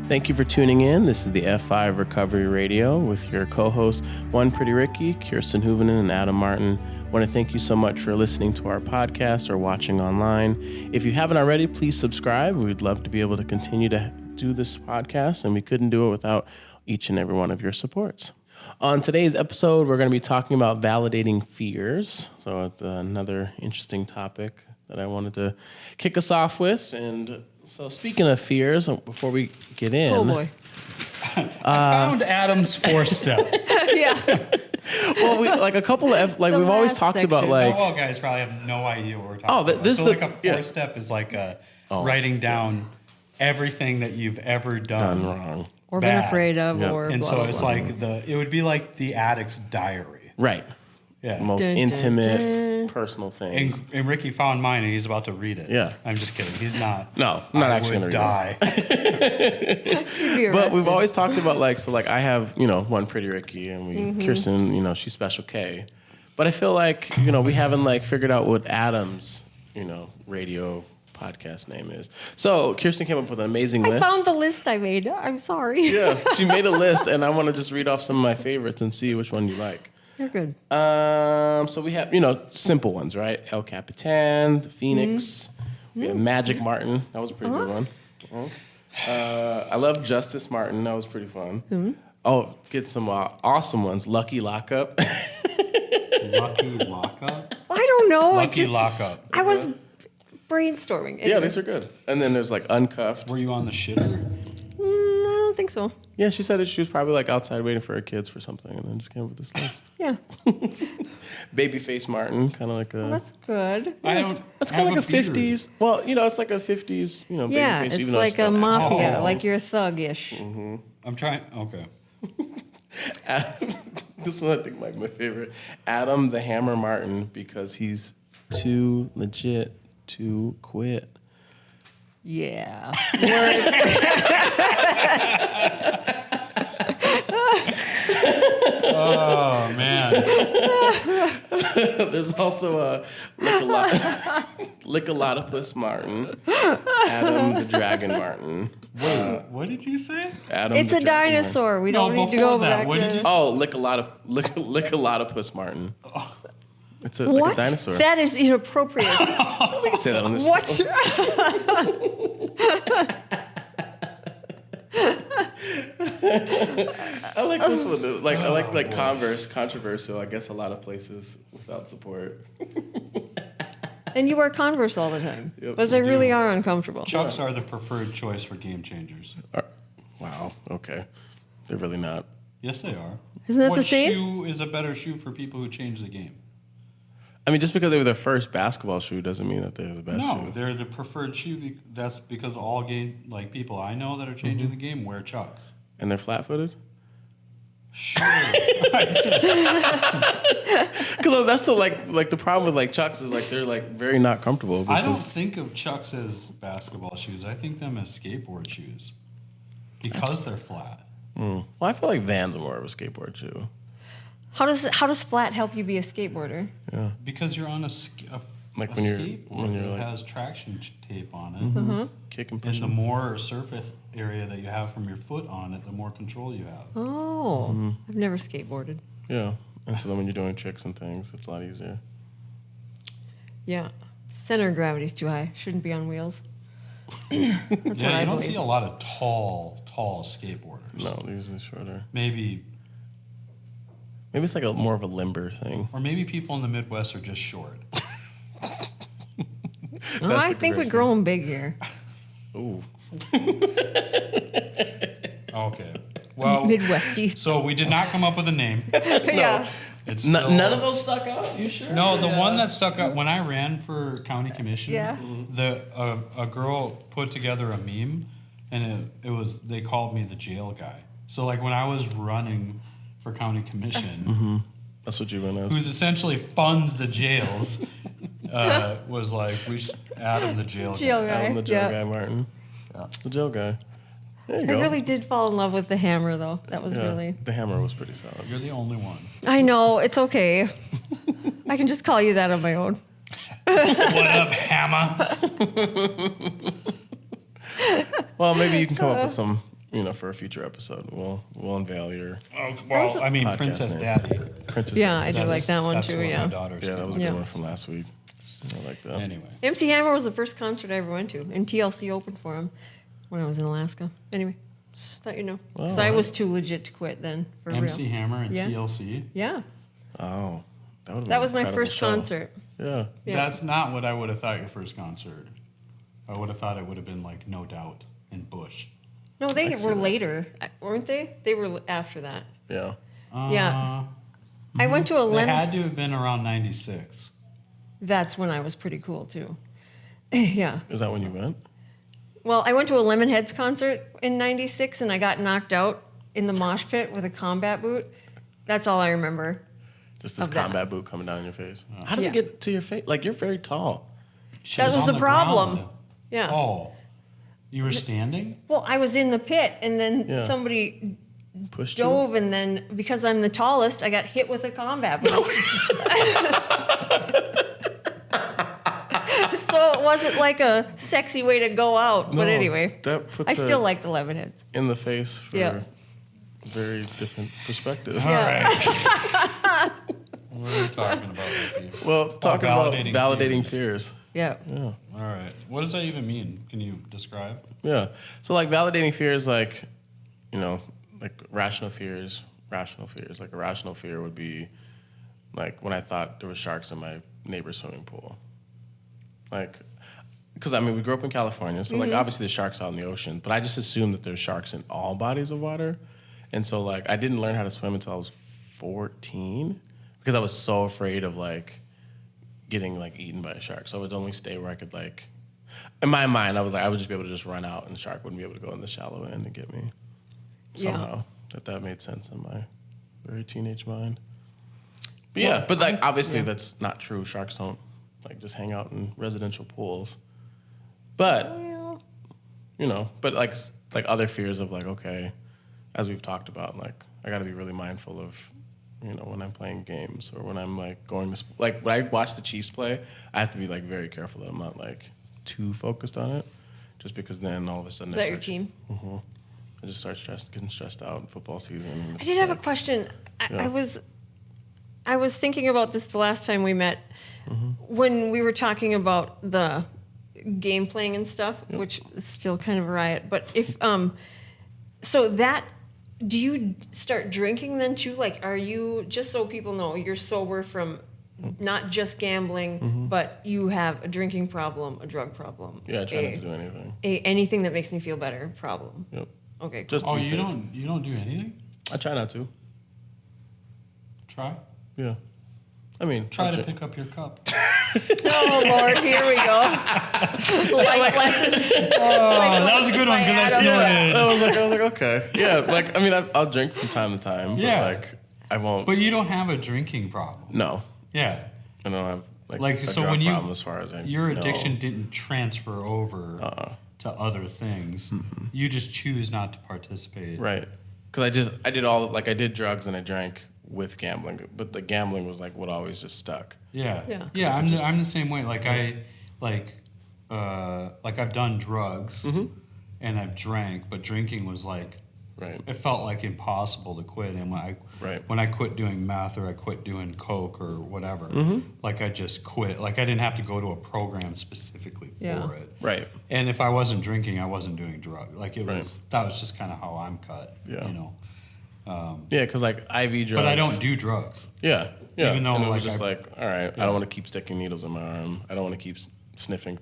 Thank you for tuning in. This is the F5 Recovery Radio with your co-hosts, One Pretty Ricky, Kirsten Hoovenen, and Adam Martin. I want to thank you so much for listening to our podcast or watching online. If you haven't already, please subscribe. We'd love to be able to continue to do this podcast, and we couldn't do it without each and every one of your supports. On today's episode, we're going to be talking about validating fears. So it's another interesting topic that I wanted to kick us off with. And so speaking of fears, before we get in... Oh, boy. I found Adam's 4-step. Yeah. Well, we like a couple of we've always last talked about section. like All guys probably have no idea what we're talking about. this so is like the- a yeah. 4-step is like writing down everything that you've ever done wrong. Or been bad. afraid of, Yep. or And blah, so blah, it's blah. like it would be like the addict's diary. Right. Yeah. The most Dun, dun, intimate, dun. personal things. And Ricky found mine and he's about to read it. Yeah. I'm just kidding. He's not. No, I'm not I actually would gonna read die. You'd be But we've arrested. always talked about I have, One Pretty Ricky and we Kirsten, she's Special K. But I feel like, we haven't figured out what Adam's, radio podcast name is. So Kirsten came up with an amazing I list. found the list I made. I'm sorry. Yeah, she made a list and I want to just read off some of my favorites and see which one you like. You're good. So we have, simple ones, right? El Capitan, the Phoenix. We have Magic Martin. That was a pretty good one. I love Justice Martin. That was pretty fun. Oh, get some awesome ones. Lucky Lockup. Lucky lockup. I don't know. Lucky lockup. I was brainstorming. Yeah, Anyway. these are good. And then there's Uncuffed. Were you on the shitter? I don't think so. Yeah, she said that she was probably outside waiting for her kids for something and then just came up with this list. Yeah. Babyface Martin, kind of like a... Well, that's good. I don't. That's kind of like a beard. 50s. Well, it's like a 50s, Yeah, babyface. it's even though like a still mafia. Oh. Like you're thug-ish. I'm trying. Okay. This one I think might be my favorite. Adam the Hammer Martin, because he's too legit to quit. Yeah. Oh man. There's also a Lickalotopus Martin. Adam the Dragon Martin. Wait, what did you say? Adam It's the a Dragon dinosaur. We No, don't need to before go that, back what did to... you Martin. Oh, Lickalotopus Martin. It's like What? a dinosaur. That is inappropriate. We can say that on this. What? I like this one. Though. I like Converse, controversial. I guess a lot of places without support. And you wear Converse all the time. Yep, But they we really do. are uncomfortable. Chucks are the preferred choice for game changers. Wow. Okay. They're really not. Yes, they are. Isn't that what the same? shoe is a better shoe for people who change the game? I mean, just because they were their first basketball shoe doesn't mean that they're the best No, shoe. they're the preferred shoe. That's because all game people I know that are changing the game wear Chucks. And they're flat-footed? Sure. Because that's the the problem with Chucks is they're very not comfortable. I don't because- think of Chucks as basketball shoes. I think them as skateboard shoes because they're flat. Well, I feel like Vans are more of a skateboard shoe. How does flat help you be a skateboarder? Yeah. Because you're on a Like a when you're- skateboard when you're that like- has traction tape on it. Mm-hmm. Kick and And push. the more surface area that you have from your foot on it, the more control you have. Oh, I've never skateboarded. Yeah. And so then when you're doing tricks and things, it's a lot easier. Yeah. Center of gravity's too high. Shouldn't be on wheels. That's Yeah, what you I don't believe. see a lot of tall skateboarders. No, they're usually shorter. Maybe Maybe it's more of a limber thing. Or maybe people in the Midwest are just short. Oh, I think we grow them big here. Ooh. Okay. Well, Midwesty. so we did not come up with a name. Yeah. It's None still- of those stuck out? You sure? No, the one that stuck out when I ran for county commission. Yeah. A girl put together a meme, and it was they called me the jail guy. So when I was running for county commission, That's what you went as. who's essentially funds the jails, was we should Adam the jail Jail guy. guy. Adam the jail Yeah. guy, Martin. Yeah. The jail guy. There you I go. really did fall in love with the hammer, though. That was Yeah, really... The hammer was pretty solid. You're the only one. I know. It's okay. I can just call you that on my own. What up, Hammer? Well, maybe you can come up with some for a future episode, we'll unveil your Oh, well, I mean, podcast Princess name. Daddy. Princess. Yeah, I do That's- like that one that's too. what Yeah. my daughter's Yeah, that was a Yeah. good one from last week. I like that. Anyway. MC Hammer was the first concert I ever went to, and TLC opened for him when I was in Alaska. Anyway, just thought you know, because I was too legit to quit then for MC real. Hammer and Yeah. TLC. Yeah, Oh, that that was my incredible first show. concert. Yeah. Yeah. That's not what I would have thought your first concert. I would have thought it would have been like No Doubt and Bush. No, they can see were that. later, weren't they? They were after that. Yeah. Yeah. I went to a They lemon. had to have been around 96. That's when I was pretty cool too. Yeah. Is that when you went? Well, I went to a Lemonheads concert in '96, and I got knocked out in the mosh pit with a combat boot. That's all I remember. Just this Of that. combat boot coming down your face. How did Yeah. it get to your face? Like, you're very tall. She That was on the problem. ground. Yeah. Oh. You were standing? Well, I was in the pit, and then Yeah. somebody Pushed you? dove, and then because I'm the tallest, I got hit with a combat boot. So it wasn't like a sexy way to go out. But No, anyway, that puts I still it like the Lemonheads. in the face for Yeah. a very different perspective. All Yeah. right. What are we talking about, Ricky? Well, talking about validating validating fears. fears. Yeah. Yeah. All right. What does that even mean? Can you describe? Yeah. So like validating fears, like, like rational fears. Like a rational fear would be like when I thought there were sharks in my neighbor's swimming pool. Like, because I mean, we grew up in California, so like obviously there's sharks out in the ocean, but I just assumed that there's sharks in all bodies of water. And so like I didn't learn how to swim until I was 14 because I was so afraid of like getting like eaten by a shark. So I would only stay where I could like, in my mind, I was like, I would just be able to just run out and the shark wouldn't be able to go in the shallow end and get me. Yeah. Somehow that made sense in my very teenage mind. But yeah, but like obviously that's not true. Sharks don't like just hang out in residential pools. But Well, but like other fears of like, okay, as we've talked about, like I got to be really mindful of, when I'm playing games or when I'm like going to like when I watch the Chiefs play, I have to be like very careful that I'm not like too focused on it, just because then all of a sudden is that your team? I just start getting stressed out in football season. I did have a question. Yeah. I was thinking about this the last time we met when we were talking about the game playing and stuff, which is still kind of a riot. But if so that do you start drinking then too? Like, are you, just so people know, you're sober from not just gambling, but you have a drinking problem, a drug problem. Yeah, I try not to do anything. Anything that makes me feel better problem. Yep. Okay, cool. Just to Oh, be you safe. don't do anything? I try not to. Try. Yeah. I mean, Try to I'll pick up your cup. Oh Lord, here we go. Life lessons. Oh, that was a good one because I snorted. I was like, okay. Yeah, like, I mean, I'll drink from time to time, but Yeah. like, I won't. But you don't have a drinking problem. No. Yeah. I don't have, Like, a so drug when you, problem as far as I your know. addiction didn't transfer over to other things. You just choose not to participate. Right. Because I did drugs and I drank with gambling, but the gambling was like what always just stuck. Yeah. Yeah. Yeah. I'm the same way. Like I've done drugs and I've drank, but drinking was like, Right. it felt like impossible to quit. And when I quit doing meth or I quit doing coke or whatever, like I just quit. Like I didn't have to go to a program specifically Yeah. for it. Right. And if I wasn't drinking, I wasn't doing drugs. Like that was just kind of how I'm cut. Yeah. You know. Yeah, because like IV drugs. But I don't do drugs. Yeah. Yeah. Even though, and it like, was just like, all right, I don't want to keep sticking needles in my arm. I don't want to keep sniffing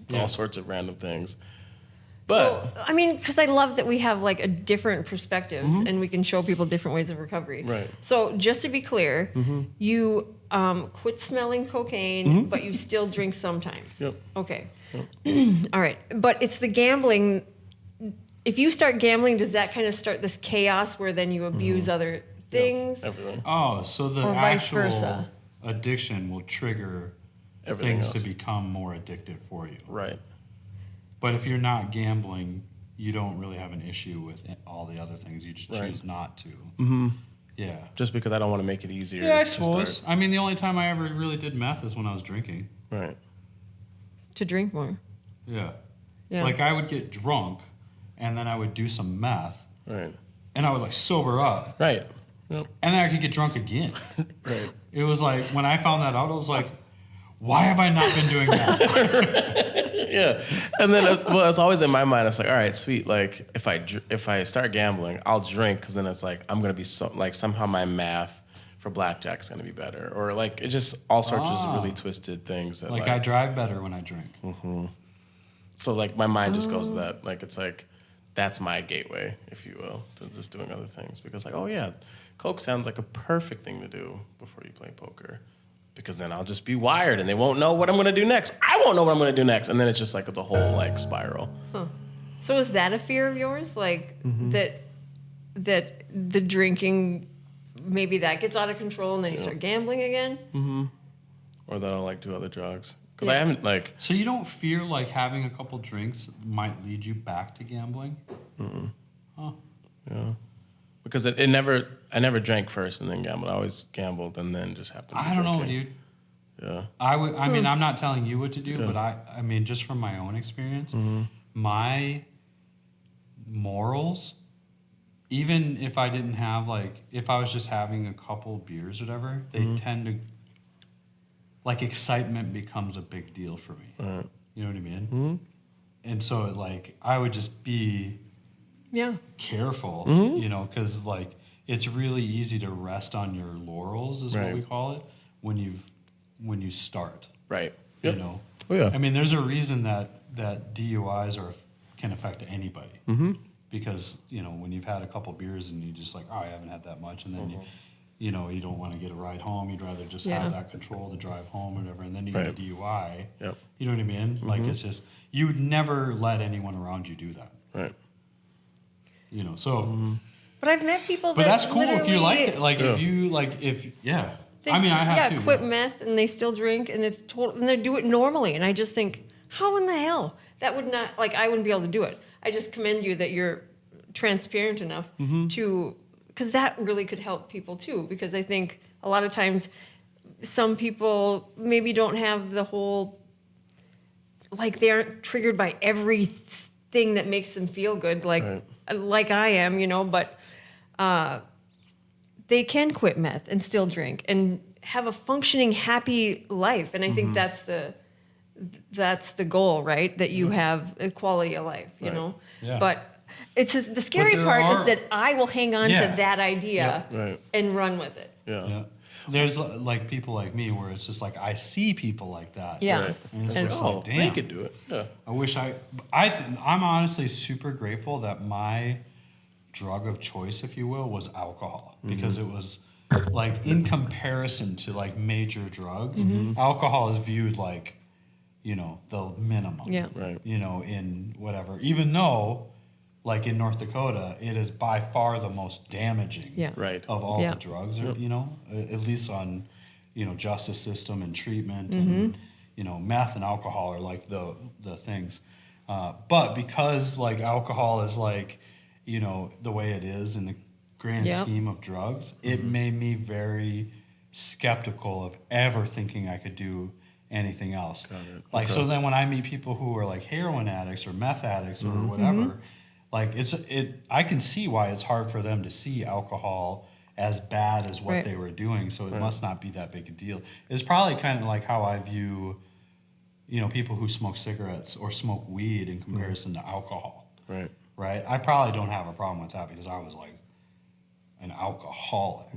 Yeah. all sorts of random things. But So, I mean, because I love that we have like a different perspectives and we can show people different ways of recovery. Right. So just to be clear, you quit smelling cocaine, but you still drink sometimes. Yep. Okay. All right. But it's the gambling. If you start gambling, does that kind of start this chaos where then you abuse other things? everything. Oh, so the Or vice actual versa. addiction will trigger Everything things else. to become more addictive for you. Right. But if you're not gambling, you don't really have an issue with all the other things. You just Right. choose not to. Mm-hmm. Yeah. Just because I don't want to make it easier. Yeah, I to suppose. start. I mean, the only time I ever really did meth is when I was drinking. Right. To drink more. Yeah. Yeah. Like I would get drunk and then I would do some meth, Right. and I would like sober up, Right. Yep. and then I could get drunk again. Right. It was like when I found that out, I was like, why have I not been doing that? Yeah. And then, well, it's always in my mind. It's like, all right, sweet. Like, if I start gambling, I'll drink, because then it's like I'm gonna be somehow my math for blackjack's gonna be better, or like it just all sorts of really twisted things that Like I drive better when I drink. So like my mind just goes to that. Like it's like that's my gateway, if you will, to just doing other things, because like, oh yeah, Coke sounds like a perfect thing to do before you play poker. Because then I'll just be wired and they won't know what I'm going to do next. I won't know what I'm going to do next. And then it's just like it's a whole like spiral. So is that a fear of yours? Like that the drinking, maybe that gets out of control and then you start gambling again? Or that I'll like do other drugs. Because I Yeah. haven't like, So you don't fear like having a couple drinks might lead you back to gambling? yeah. Because I never drank first and then gambled. I always gambled and then just happened to be I don't know, drinking. dude. Yeah. I mean, I'm not telling you what to do, but I mean, just from my own experience, my morals, even if I didn't have if I was just having a couple beers or whatever, they tend to, like, excitement becomes a big deal for me. Right. You know what I mean? And so, I would just be Yeah. careful, because it's really easy to rest on your laurels, is what Right. we call it, when you start. Right. Yep. You know, Oh, yeah. I mean, there's a reason that DUIs can affect anybody. Because when you've had a couple beers and you just like, oh, I haven't had that much, and then you don't want to get a ride home. You'd rather just Yeah. have that control to drive home or whatever, and then you get a Right. DUI. Yep. You know what I mean? Like it's just you would never let anyone around you do that. Right. So. But I've met people But that that's cool if you like it. Like Yeah. if you yeah. they, I mean, I have to. quit meth and they still drink and it's total and they do it normally. And I just think, how in the hell? That would not, I wouldn't be able to do it. I just commend you that you're transparent enough to, because that really could help people too. Because I think a lot of times some people maybe don't have the whole, they aren't triggered by everything that makes them feel good, like I am, but they can quit meth and still drink and have a functioning, happy life. And I think that's the goal, right? That you have a quality of life, you know? Yeah. But it's the scary there part is are- that I will hang on Yeah. to that idea Right. and run with it. Yeah. Yeah. There's people like me where it's just I see people like that. Yeah. Right. And it's And- just Oh, damn. they could do it. Yeah. I wish I'm honestly super grateful that my drug of choice, if you will, was alcohol, because it was in comparison to major drugs, alcohol is viewed the minimum. Yeah. Right. In whatever, even though in North Dakota, it is by far the most damaging Yeah. Right. of all Yeah. the drugs, or, at least on, justice system and treatment and, meth and alcohol are the things. But because alcohol is the way it is in the grand Yeah. scheme of drugs, it made me very skeptical of ever thinking I could do anything else. it. So then when I meet people who are heroin addicts or meth addicts or whatever, I can see why it's hard for them to see alcohol as bad as what Right. they were doing. So it must not be that big a deal. It's probably kind of like how I view, people who smoke cigarettes or smoke weed in comparison to alcohol. Right. Right? I probably don't have a problem with that because I was an alcoholic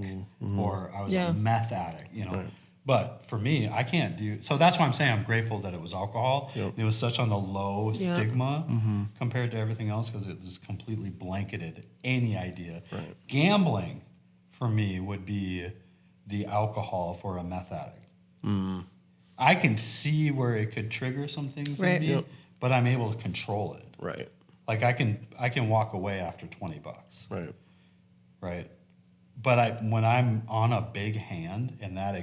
or I was Yeah. a meth addict, Right. But for me, I can't do so. That's why I'm saying I'm grateful that it was alcohol. Yep. It was such on the low Yeah. stigma compared to everything else because it just completely blanketed any idea. Right. Gambling for me would be the alcohol for a meth addict. I can see where it could trigger some things Right. in me, Yep. but I'm able to control it. Right. I can walk away after $20, Right. right? But when I'm on a big hand and that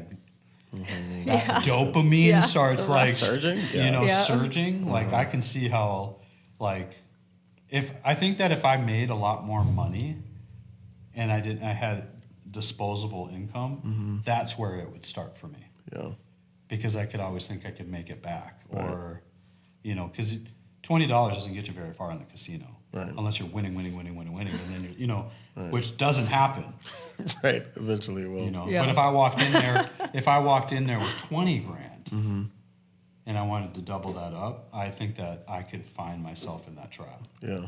dopamine Yeah. starts The rush. Surging? Yeah. Yeah. surging, I can see how I think that if I made a lot more money and I had disposable income, that's where it would start for me. Yeah. Because I could always think I could make it back, or, because $20 doesn't get you very far in the casino. Right. Unless you're winning, and then you're, you know, which doesn't happen. Right. Eventually it will. You know, Yeah. but if I walked in there with 20 grand and I wanted to double that up, I think that I could find myself in that trap. Yeah.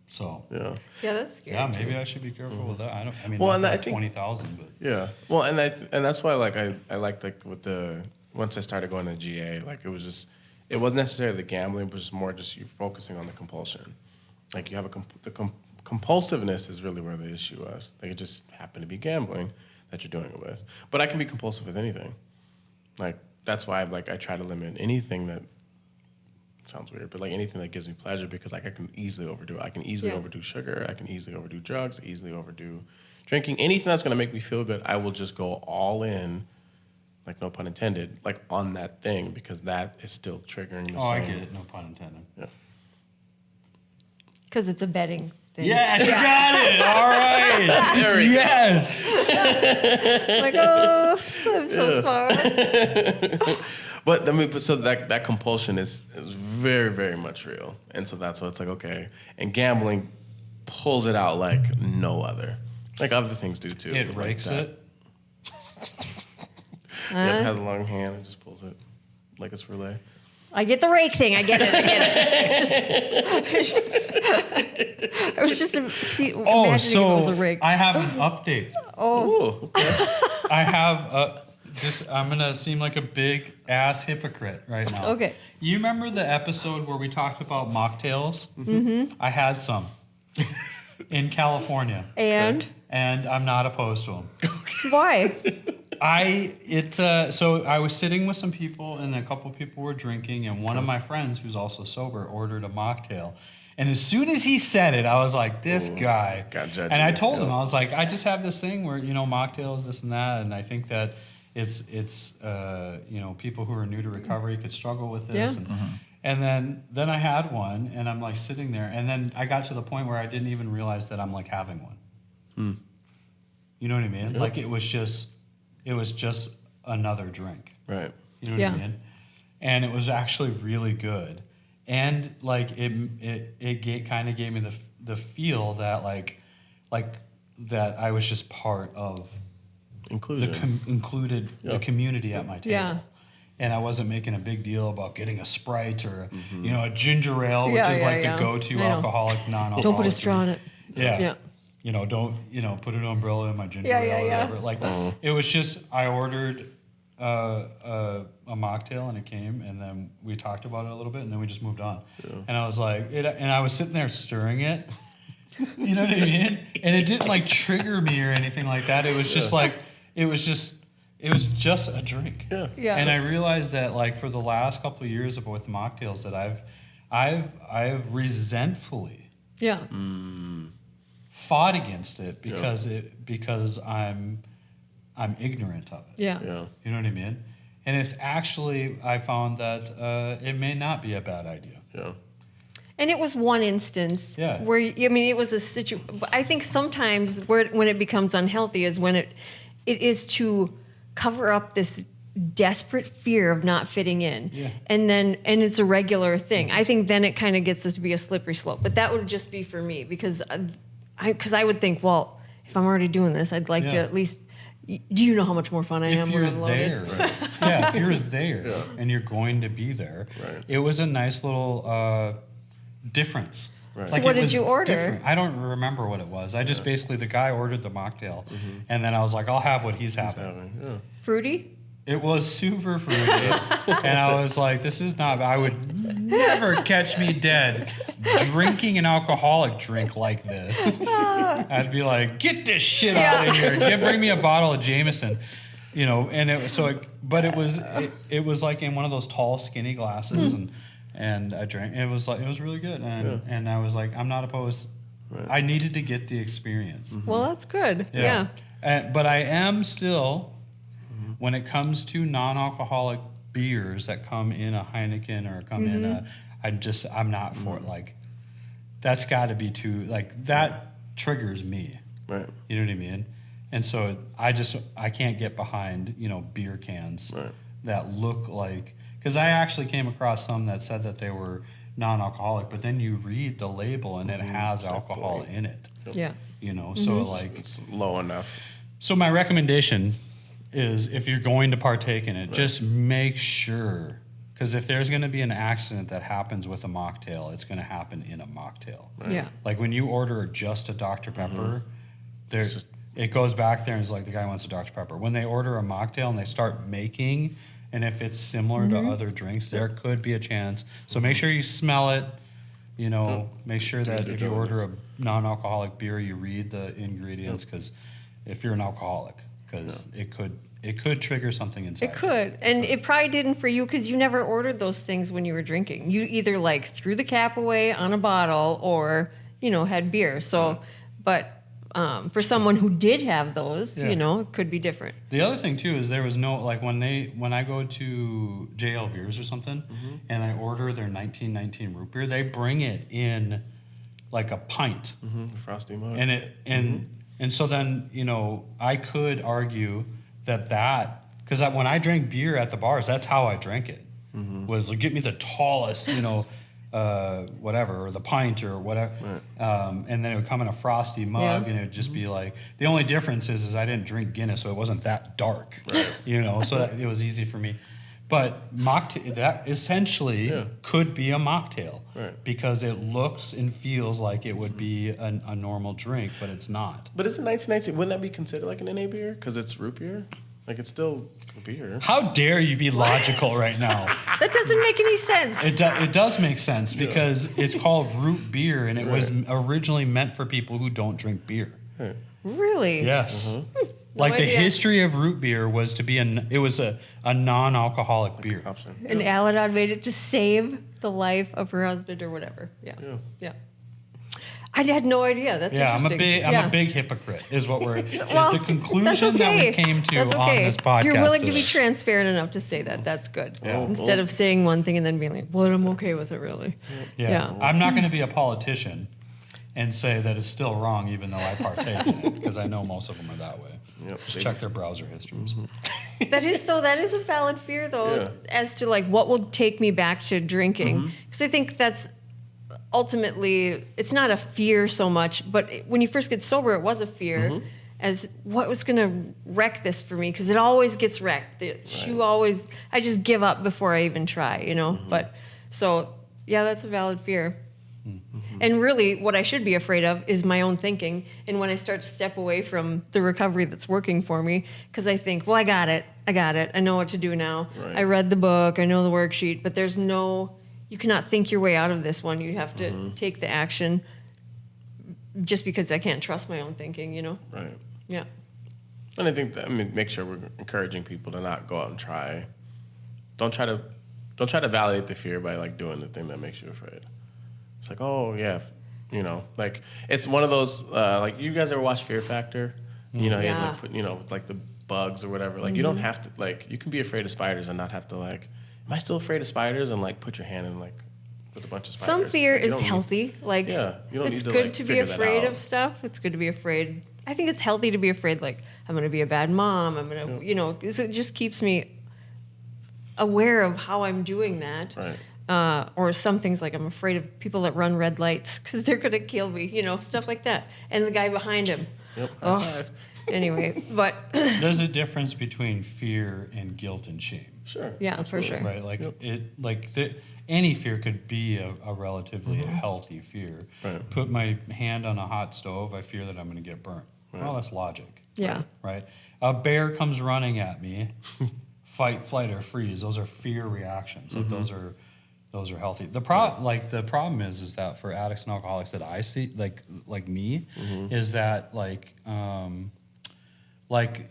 So Yeah. Yeah, that's scary. yeah, maybe I should be careful with that. I mean, Well, not and for I like think- 20,000, but Yeah. Well, and that's why like I liked like with the once I started going to GA, like it wasn't necessarily the gambling, but just more just you focusing on the compulsion. Like you have compulsiveness is really where the issue was. Like it just happened to be gambling that you're doing it with. But I can be compulsive with anything. Like that's why I try to limit anything that sounds weird, but like anything that gives me pleasure because like I can easily overdo it. I can easily Yeah. overdo sugar. I can easily overdo drugs. Easily overdo drinking. Anything that's gonna make me feel good, I will just go all in. Like no pun intended, like on that thing because that is still triggering the oh, I same. get it. No pun intended. Because it's a betting thing. Yes, you got it. All right. There we go. Yes. Like, oh, I'm so smart. But I mean, so that compulsion is very, very much real, and so that's why it's like okay, and gambling pulls it out like no other, like other things do too. It but rakes like it. Yeah, it has a long hand and just pulls it like it's relay. I get the rake thing. I get it. I was just imagining if it was a rake. I have an update. Oh, I have I'm gonna seem like a big ass hypocrite right now. Okay. You remember the episode where we talked about mocktails? Mm-hmm. I had some in California, And and I'm not opposed to them. why? So I was sitting with some people, and a couple people were drinking, and one of my friends, who's also sober, ordered a mocktail. And as soon as he said it, I was like, "This guy." got judgy. And I told him, Yeah. I was like, "I just have this thing where mocktails, this and that, and I think that it's people who are new to recovery could struggle with this." Yeah. And then I had one, and I'm like sitting there, and then I got to the point where I didn't even realize that I'm like having one. You know what I mean? Yeah. Like it was just another drink. right. You know what Yeah. I mean? And it was actually really good. And like it kind of gave me the feel that like that I was just part of Inclusion. included Yeah. the community at my table. Yeah. And I wasn't making a big deal about getting a Sprite or a ginger ale, which Yeah, is yeah, like yeah. the go-to I know. alcoholic, non-alcoholic. Don't put a straw in it. Yeah. Yeah. Don't put an umbrella in my ginger Yeah, ale yeah, or yeah. whatever. Like it was just I ordered a mocktail and it came, and then we talked about it a little bit, and then we just moved on. And I was like, and I was sitting there stirring it. You know what I mean? And it didn't like trigger me or anything like that. It was just like it was just a drink. Yeah. Yeah. And I realized that like for the last couple of years with mocktails that I've resentfully Yeah. fought against it because I'm ignorant of it. Yeah. Yeah. You know what I mean? And it's actually I found that it may not be a bad idea. Yeah. And it was one instance Yeah. where, I mean, it was a situation. I think sometimes when it becomes unhealthy is when it is to cover up this desperate fear of not fitting in. Yeah. And it's a regular thing. I think then it kind of gets us to be a slippery slope. But that would just be for me because I would think, well, if I'm already doing this, I'd like to Yeah. at least, do you know how much more fun I am If when you're I'm loaded? there, yeah, if you're there and you're going to be there, Right. it was a nice little difference. Right. So what it did was you order? different. I don't remember what it was. I just basically the guy ordered the mocktail, and then I was like, I'll have what he's having. Yeah. Fruity? It was super fruity, and I was like, this is not. I would never catch me dead drinking an alcoholic drink like this. I'd be like, get this shit out of here. Bring me a bottle of Jameson. And it was but it was like in one of those tall, skinny glasses, and I drank. It was really good, and I was like, I'm not opposed. Right. I needed to get the experience. Well, that's good. Yeah. But I am still, when it comes to non-alcoholic beers that come in a Heineken or come in a, I'm not for it. Like, that's got to be too, like, that triggers me. Right. You know what I mean? And so I can't get behind, beer cans Right. that look like, because I actually came across some that said that they were non-alcoholic, but then you read the label and it has alcohol in it. Yeah. You know, so like It's low enough. so my recommendation is if you're going to partake in it, just make sure, because if there's going to be an accident that happens with a mocktail, it's going to happen in a mocktail. Yeah. Like when you order just a Dr. Pepper, there's it goes back there and it's like the guy wants a Dr. Pepper. When they order a mocktail and they start making, and if it's similar to other drinks, there could be a chance. So make sure you smell it. You know, make sure that if you order a non-alcoholic beer, you read the ingredients, because if you're an alcoholic, because it could trigger something inside. It could. And it probably didn't for you because you never ordered those things when you were drinking. You either like threw the cap away on a bottle or, you know, had beer. So, but for someone who did have those, you know, it could be different. The other thing too is there was no, like when I go to JL Beers or something and I order their 1919 root beer, they bring it in like a pint. Frosty mug. And so then, you know, I could argue that because when I drank beer at the bars, that's how I drank it. Was like, get me the tallest, you know, whatever, or the pint or whatever. And then it would come in a frosty mug and it would just be like, the only difference is I didn't drink Guinness, so it wasn't that dark, you know, so that, it was easy for me. But mocktail, that essentially could be a mocktail because it looks and feels like it would be a normal drink, but it's not. But isn't 1919, wouldn't that be considered like an NA beer? Because it's root beer? Like, it's still beer. How dare you be logical right now? That doesn't make any sense. It does make sense because it's called root beer and it was originally meant for people who don't drink beer. Really? Yes. Like the idea. history of root beer was to be a non-alcoholic beer. And Aladon made it to save the life of her husband or whatever. Yeah. I had no idea. That's interesting. I'm a big hypocrite is what we're is Well, the that's conclusion that we came to That's on this podcast. You're willing to be today. transparent enough to say that. That's good. Yeah. Instead of saying one thing and then being like, well, I'm okay with it, really. Yeah. I'm not going to be a politician and say that it's still wrong even though I partake in it because I know most of them are that way. Just check their browser histories. That is a valid fear, though, as to like what will take me back to drinking. Because I think that's ultimately, it's not a fear so much, but when you first get sober, it was a fear as what was going to wreck this for me, because it always gets wrecked. I just give up before I even try, you know? But so, yeah, that's a valid fear. And really, what I should be afraid of is my own thinking. And when I start to step away from the recovery that's working for me, because I think, well, I got it. I know what to do now. I read the book. I know the worksheet. But you cannot think your way out of this one. You have to take the action just because I can't trust my own thinking, you know? Right. Yeah. And I think that, make sure we're encouraging people to not go out and try. Don't try to validate the fear by like doing the thing that makes you afraid. It's like, oh yeah, you know, like it's one of those like you guys ever watch Fear Factor? You know, he had like put, you know, like the bugs or whatever. Like you don't have to like you can be afraid of spiders and not have to like, am I still afraid of spiders? And like put your hand in like with a bunch of spiders. Some fear Like, you is don't healthy. Like you don't it's need to, good like, to be figure that afraid out. of stuff. It's good to be afraid. I think it's healthy to be afraid. Like I'm going to be a bad mom. I'm going to, you know, 'cause it just keeps me aware of how I'm doing that. Right. Or some things like I'm afraid of people that run red lights because they're going to kill me, you know, stuff like that. And the guy behind him. Yep. Oh, anyway, but There's a difference between fear and guilt and shame. Sure. yeah, for sure. Right, like any fear could be a relatively healthy fear. Right. Put my hand on a hot stove, I fear that I'm going to get burnt. Well, that's logic. Yeah. Right. A bear comes running at me, fight, flight, or freeze. Those are fear reactions. Like those are healthy. The problem is that for addicts and alcoholics that I see, like me, is that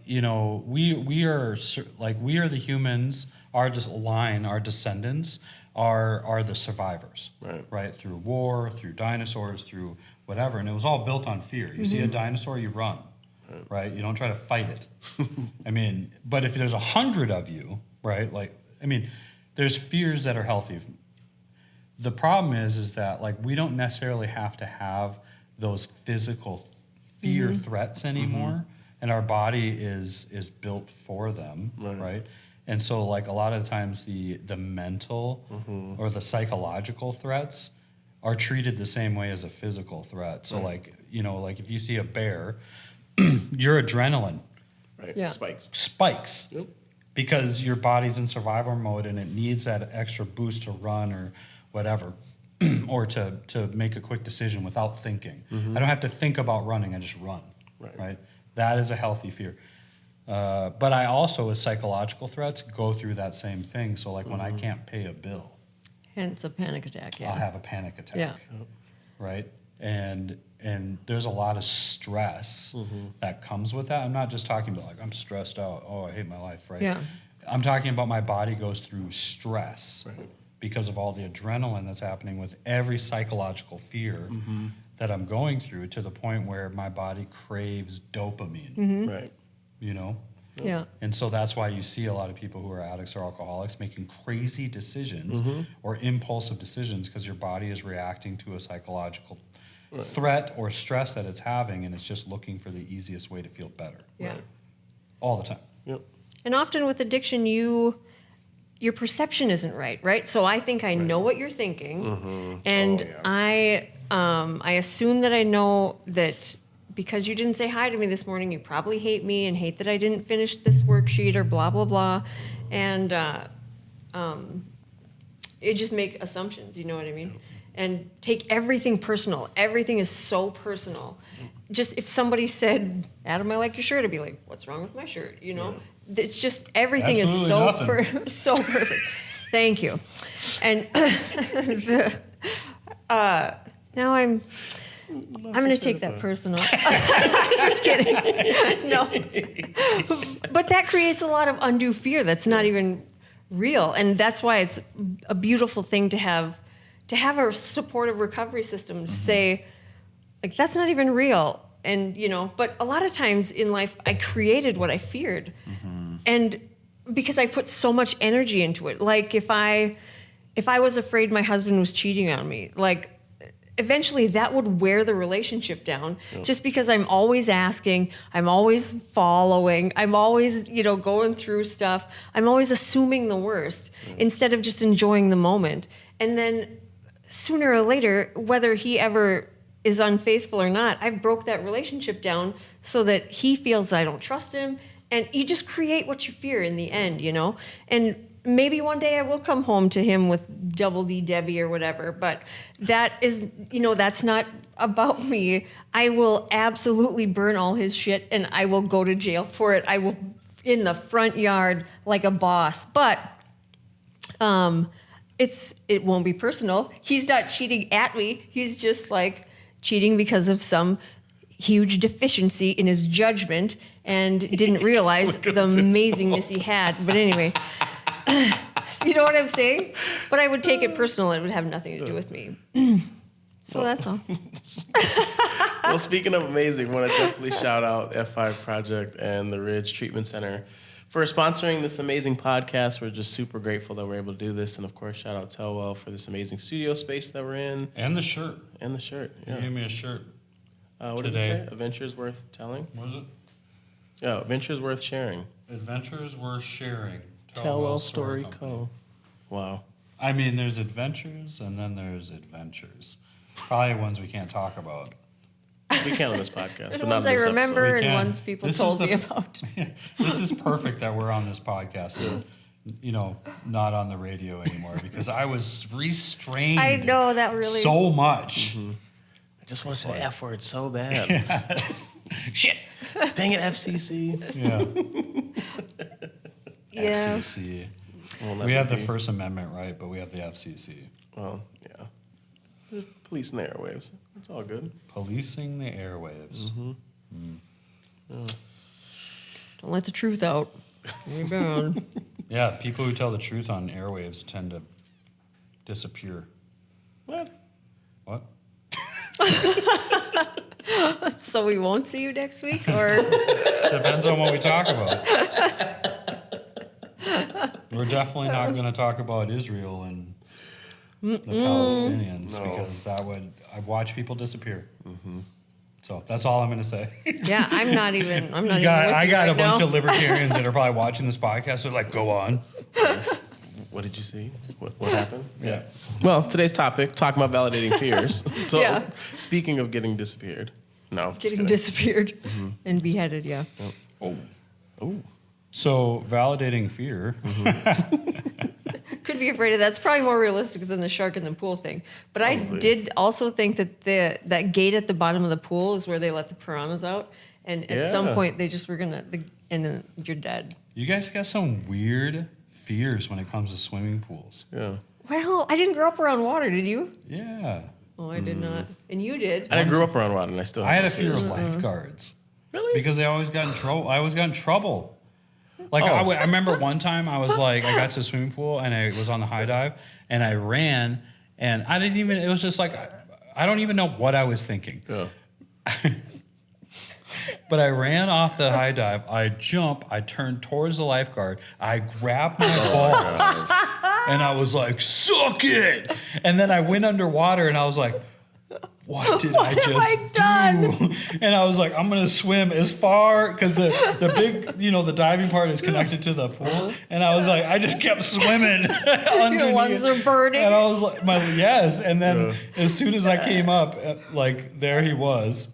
you know, we are the humans. Our descendants are the survivors, right? Through war, through dinosaurs, through whatever, and it was all built on fear. You see a dinosaur, you run, right? You don't try to fight it. I mean, but if there's 100 of you, right? Like, I mean, there's fears that are healthy. The problem is that like we don't necessarily have to have those physical fear threats anymore, and our body is built for them, right? And so like a lot of times the mental or the psychological threats are treated the same way as a physical threat. So like, you know, like if you see a bear, your adrenaline Right. Yeah. spikes Yep. because your body's in survival mode and it needs that extra boost to run or whatever, or to make a quick decision without thinking. I don't have to think about running, I just run, right? That is a healthy fear. But I also, with psychological threats, go through that same thing. So like when I can't pay a bill, Hence a panic attack. Yeah. I'll have a panic attack, Yeah. right? And there's a lot of stress that comes with that. I'm not just talking about like I'm stressed out. Oh, I hate my life, right? Yeah. I'm talking about my body goes through stress because of all the adrenaline that's happening with every psychological fear that I'm going through, to the point where my body craves dopamine. Right. You know. Yeah. And so that's why you see a lot of people who are addicts or alcoholics making crazy decisions or impulsive decisions, because your body is reacting to a psychological threat or stress that it's having, and it's just looking for the easiest way to feel better. Yeah. All the time. Yep. And often with addiction, your perception isn't right? So I think I know what you're thinking, and I assume that I know that because you didn't say hi to me this morning, you probably hate me and hate that I didn't finish this worksheet or blah blah blah, and it just make assumptions. You know what I mean? And take everything personal. Everything is so personal. Just if somebody said, "Adam, I like your shirt," I'd be like, "What's wrong with my shirt?" You know, it's just everything is so Absolutely so perfect. Thank you. And now I'm going to take that personal. Just kidding. No. But that creates a lot of undue fear that's not even real, and that's why it's a beautiful thing to have a supportive recovery system to say, like, that's not even real. And, you know, but a lot of times in life, I created what I feared. And because I put so much energy into it. Like if I was afraid my husband was cheating on me, like eventually that would wear the relationship down, just because I'm always asking, I'm always following, I'm always, you know, going through stuff. I'm always assuming the worst instead of just enjoying the moment. And then sooner or later, whether he ever is unfaithful or not, I've broke that relationship down so that he feels that I don't trust him. And you just create what you fear in the end, you know? And maybe one day I will come home to him with double D Debbie or whatever, but that is, you know, that's not about me. I will absolutely burn all his shit and I will go to jail for it. I will in the front yard like a boss. But it won't be personal. He's not cheating at me. He's just like cheating because of some huge deficiency in his judgment and didn't realize the amazingness he had. But anyway, you know what I'm saying? But I would take it personal. It would have nothing to do with me. So that's all. Well, speaking of amazing, I want to definitely shout out F5 Project and the Ridge Treatment Center for sponsoring this amazing podcast. We're just super grateful that we're able to do this. And of course, shout out Telwell for this amazing studio space that we're in. And the shirt. And the shirt. You gave me a shirt. What does it say? Adventures worth telling? What is it? Yeah, adventures worth sharing. Adventures worth sharing. Telwell Story Co. Wow. I mean, there's adventures and then there's adventures. Probably ones we can't talk about. We can on this podcast, but The not ones in I this remember episode. and ones people told me about. This is perfect that we're on this podcast and, you know, not on the radio anymore, because I was restrained. I know that really. So much. I just want to say the F word so bad. Yes. Shit. Dang it, FCC. Yeah. Yeah. FCC. Well, We have the First Amendment, right? But we have the FCC. Well, yeah. Just policing the airwaves. It's all good. Policing the airwaves. Don't let the truth out. You're bad. Yeah, people who tell the truth on airwaves tend to disappear. What? What? So we won't see you next week, or Depends on what we talk about. We're definitely not going to talk about Israel and the Palestinians, because that would, I watch people disappear. So that's all I'm going to say. Yeah, I'm not even with I you got right a bunch now. of libertarians that are probably watching this podcast. They're like, go on. What did you see? What happened? Yeah. Well, today's topic, talking about validating fears. So, Yeah. speaking of getting disappeared. No. just Getting kidding. disappeared Mm-hmm. and beheaded, yeah. Oh. Ooh. So validating fear. Could be afraid of that. It's probably more realistic than the shark in the pool thing. But Probably. I did also think that that gate at the bottom of the pool is where they let the piranhas out. And at some Yeah. point, they just were going to, and then you're dead. You guys got some weird fears when it comes to swimming pools. Yeah. Well, I didn't grow up around water, did you? Yeah. Oh, I did not. And you did. I grew up around water, and I still have I had a those fear fears. of lifeguards. Really? Because they always got in trouble. I always got in trouble. Like Oh. I remember one time I was like, I got to the swimming pool and I was on the high dive and I ran and I didn't even, it was just like, I don't even know what I was thinking. Yeah. But I ran off the high dive. I jump. I turned towards the lifeguard. I grabbed my balls and I was like, suck it. And then I went underwater and I was like, what did I just I done? do? And I was like, I'm going to swim as far because the big, the diving part is connected to the pool. And I was like, I just kept swimming. Your lungs are burning. And I was like, yes. And then as soon as I came up, like there he was.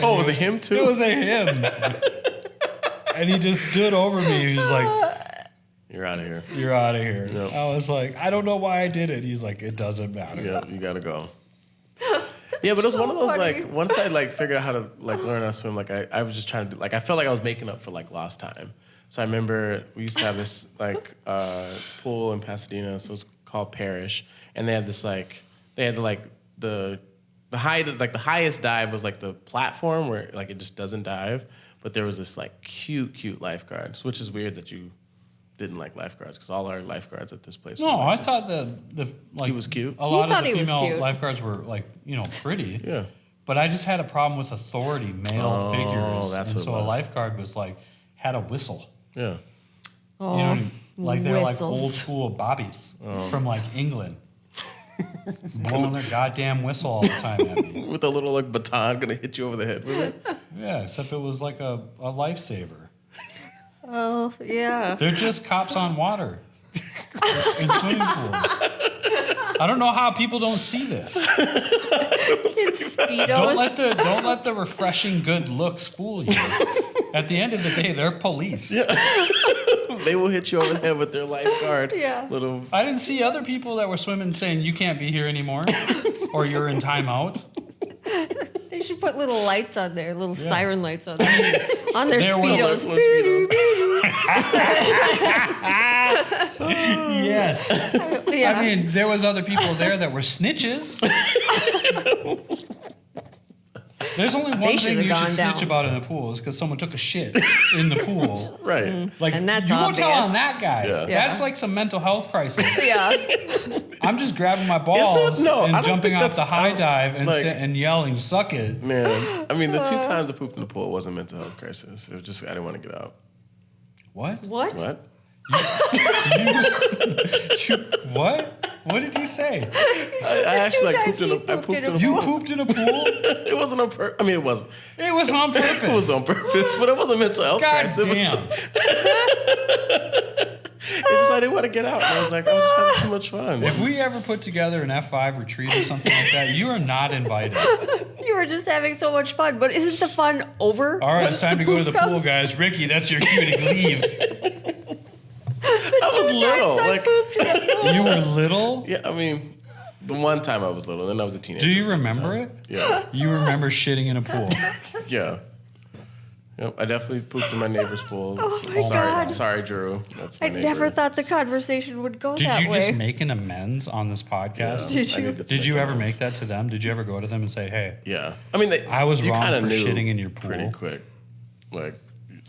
Oh, was it him too? It was a him. And he just stood over me. He was like, You're out of here. you're out of here. Yep. I was like, I don't know why I did it. He's like, it doesn't matter. Yeah, you gotta go. Yeah, but it was so one of those funny. like once I figured out how to learn how to swim, I was just trying to I felt like I was making up for lost time. So I remember we used to have this pool in Pasadena, so it was called Parish, and they had this the highest dive was the platform where it just doesn't dive, but there was this cute lifeguards, which is weird that you didn't like lifeguards because all our lifeguards at this place. No, were I thought the he was cute. A lot thought of the he was female cute. lifeguards were pretty. Yeah. But I just had a problem with authority, male figures. that's and what it so a was. lifeguard was had a whistle. Yeah. Oh, You know what I mean? They're whistles. old school bobbies from England. Blowing their goddamn whistle all the time at me. With a little baton gonna hit you over the head with it. Yeah, except it was like a lifesaver. Oh, yeah. They're just cops on water in swimming pools. I don't know how people don't see this. In Speedos. Don't let the refreshing good looks fool you. At the end of the day, they're police. They will hit you over the head with their lifeguard. Yeah. Little. I didn't see other people that were swimming saying you can't be here anymore or you're in timeout. They should put little lights on there, little siren lights on there. On their There was- Speedos. Yes. Yeah. I mean, there was other people there that were snitches. There's only one should've thing you should gone snitch down. about in the pool is because someone took a shit in the pool. Right. Like, And that's you go tell obvious. on that guy. Yeah. That's like some mental health crisis. yeah. I'm just grabbing my balls No, I and don't jumping think off the that's- high dive and, like- and yelling, suck it. Man, I mean, the 2 times I pooped in the pool wasn't a mental health crisis. It was just I didn't want to get out. What? What? What? What? What did you say? I actually times pooped in he a. I pooped pooped in in a a You pool. pooped in a pool? It wasn't on purpose. I mean, it was. It was on purpose. It was on purpose, but it wasn't a mental health God crisis. It was damn. just I didn't want to get out. And I was like, I was just having too much fun. If we ever put together an F5 retreat or something like that, you are not invited. You were just having so much fun, but isn't the fun over? All right, once it's time to go to the poop pool, comes? guys. Ricky, that's your cue to leave. I was Two little. times I Like, pooped in a pool. You were little? yeah, I mean, the one time I was little, then I was a teenager. Do you the second remember time. it? Yeah, You remember shitting in a pool. yeah. Yep, I definitely pooped in my neighbor's pool. Oh my sorry, God. sorry, Drew. That's my I neighbor. never thought the conversation would go Did that you way. just make an amends on this podcast? Did I you? need to Did you ever amends. make that to them? Did you ever go to them and say, hey, Yeah, I mean, I was you wrong kinda for knew shitting in your pool. pretty quick. Like,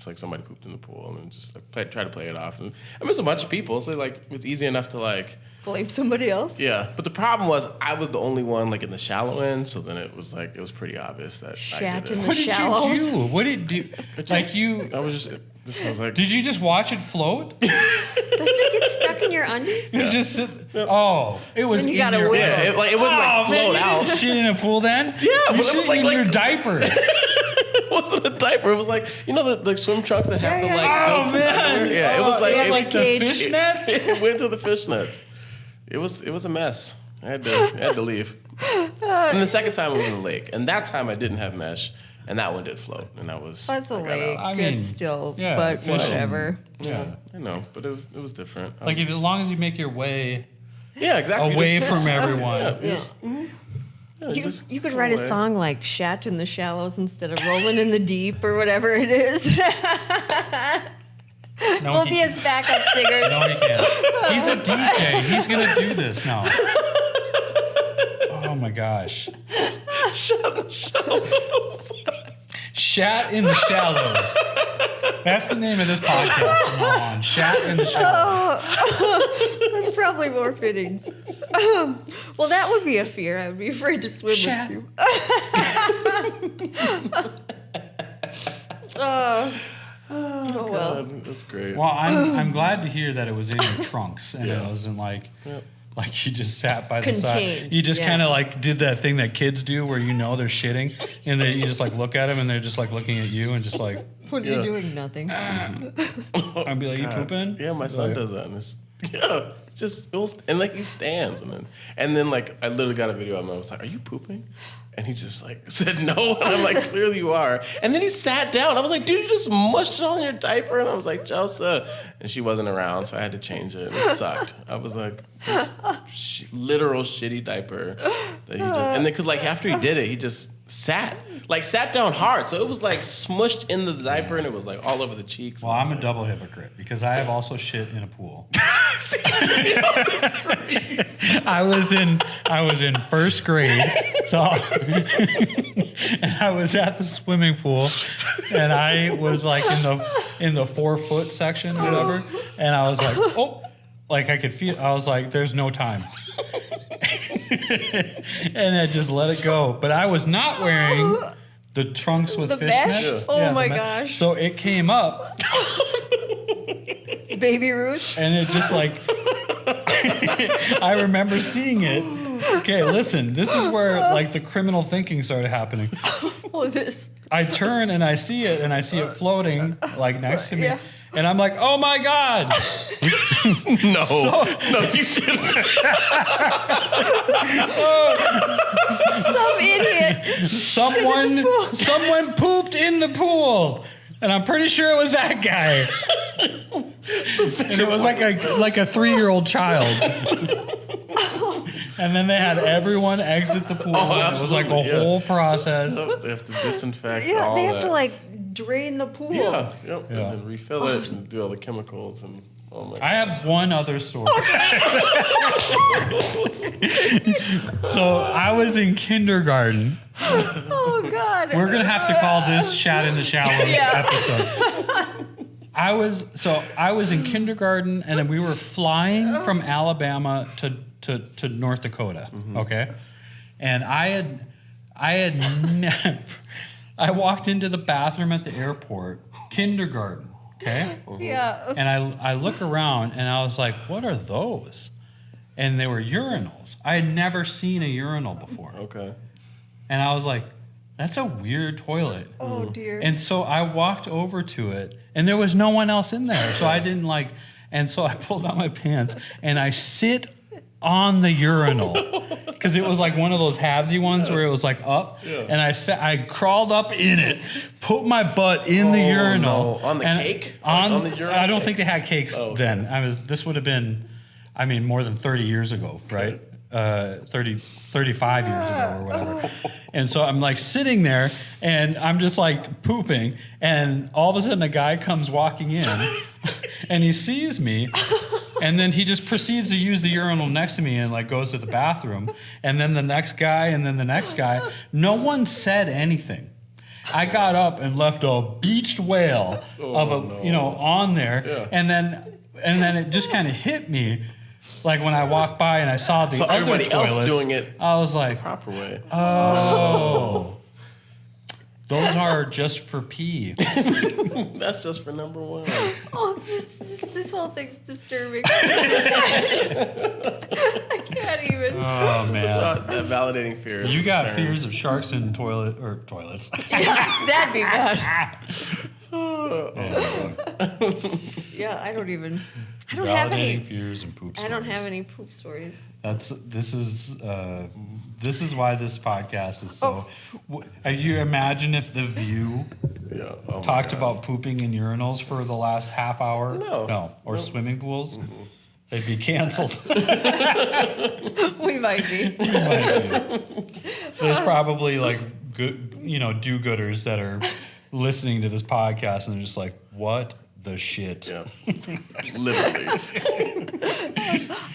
It's like somebody pooped in the pool and just like try to play it off. And I mean, it's a bunch of people, so like it's easy enough to like Blame somebody else. yeah. But the problem was I was the only one like in the shallow end, so then it was pretty obvious that Shat I did in it. the What did shallows. you do? What did you like? You I was I was like, did you just watch it float? Doesn't it get stuck in your undies? You just sit, oh, it was Then you in gotta your wait. yeah, it wouldn't like Oh, man, float you out. didn't shit in a pool then? Yeah, but you it was shit like- in like- your diaper. It wasn't a diaper. It was like the swim trunks that have Yeah, the yeah. like Oh built-in man! diaper. Yeah, it was Oh, like yeah, it, like the cage. fishnets. it went to the fishnets. It was a mess. I had to leave. And the second time it was in the lake, and that time I didn't have mesh, and that one did float, and that was. That's a I got lake. out. I mean, It's still, yeah, but fishing. whatever. Yeah, I know, but it was different. Like as long as you make your way yeah, exactly. away Just- from everyone. Yeah, Yeah. just- yeah, just You could go write a away. song like "Shat in the Shallows" instead of "Rolling in the Deep" or whatever it is. No, We'll he be can't. his backup singer. No, he can't. He's a DJ. He's gonna do this now. Oh my gosh. Shat in the Shallows. That's the name of this podcast from now on. Shat in the Shallows. That's probably more fitting. Well, that would be a fear. I would be afraid to swim Shat. with you. Oh well. God, that's great. Well, I'm glad to hear that it was in your trunks and it wasn't like you just sat by the side. Contained, You just yeah. kind of like did that thing that kids do where you know they're shitting and then you just like look at them and they're just like looking at you and just like What are Yeah. you doing? Nothing. I'd be like, you pooping? Yeah, my son Like, does that. And it's, yeah, just and like he stands and then like I literally got a video of him. I was like, "Are you pooping?" And he just like said no. And I'm like, "Clearly you are." And then he sat down. I was like, "Dude, you just mushed it on your diaper." And I was like, "Chelsea," and she wasn't around, so I had to change it. And it sucked. I was like, this literal shitty diaper that he just and then because like after he did it, he just sat down hard. So it was like smushed into the diaper and it was like all over the cheeks. Well, And I I'm was a like, double hypocrite because I have also shit in a pool. I was in first grade, so and I was at the swimming pool, and I was like in the 4-foot section, or whatever, and I was like, oh, like I could feel. I was like, there's no time, and I just let it go. But I was not wearing the trunks with The fishnets. mesh? Oh the my mesh. gosh. So it came up. Baby Ruth. And it just like, I remember seeing it. Okay, listen, this is where like the criminal thinking started happening. Oh, this. I turn and I see it floating like next to me. Yeah. And I'm like, oh my God. no, you didn't. Some idiot. Someone pooped in the pool. And I'm pretty sure it was that guy. And it was like a 3-year-old child. And then they had everyone exit the pool. Oh, it was like a absolutely, yeah. whole process. They have to disinfect Yeah, all they have that. to like drain the pool. Yeah, yep. Yeah. And then refill it and do all the chemicals and oh my I have one other story. So I was in kindergarten. Oh God. We're gonna have to call this "Shat in the Shallows" Yeah. episode. I was in kindergarten, and then we were flying from Alabama to North Dakota. Okay, and I had never. I walked into the bathroom at the airport, kindergarten. Okay. Yeah. And I look around and I was like, what are those? And they were urinals. I had never seen a urinal before. Okay. And I was like, that's a weird toilet. Oh dear. And so I walked over to it and there was no one else in there. So I didn't like, and so I pulled out my pants and I sit on the urinal because it was like one of those halvesy ones where it was like up, and I crawled up in it, put my butt in the urinal. no. On the and cake? On the urinal I don't cake? think they had cakes then. This would have been, I mean, more than 30 years ago, right? 35 years ago or whatever. And so I'm like sitting there and I'm just like pooping, and all of a sudden a guy comes walking in and he sees me. And then he just proceeds to use the urinal next to me and like goes to the bathroom. And then the next guy and then the next guy. No one said anything. I got up and left a beached whale on there, and then it just kind of hit me, like when I walked by and I saw the other everybody toilets else doing it. I was like, Proper way. oh, those are just for pee. That's just for number one. Oh, this whole thing's disturbing. I can't even. Oh man, That validating fear. you got fears of sharks in toilets. That'd be bad. Yeah, I don't have Validating any. fears and poop I stories. don't have any poop stories. This is why this podcast is so. You imagine if The View talked about pooping in urinals for the last half hour? No. Or swimming pools? They'd be canceled. We might be. There's probably like good, do-gooders that are listening to this podcast and they're just like, what the shit? Yeah. Literally.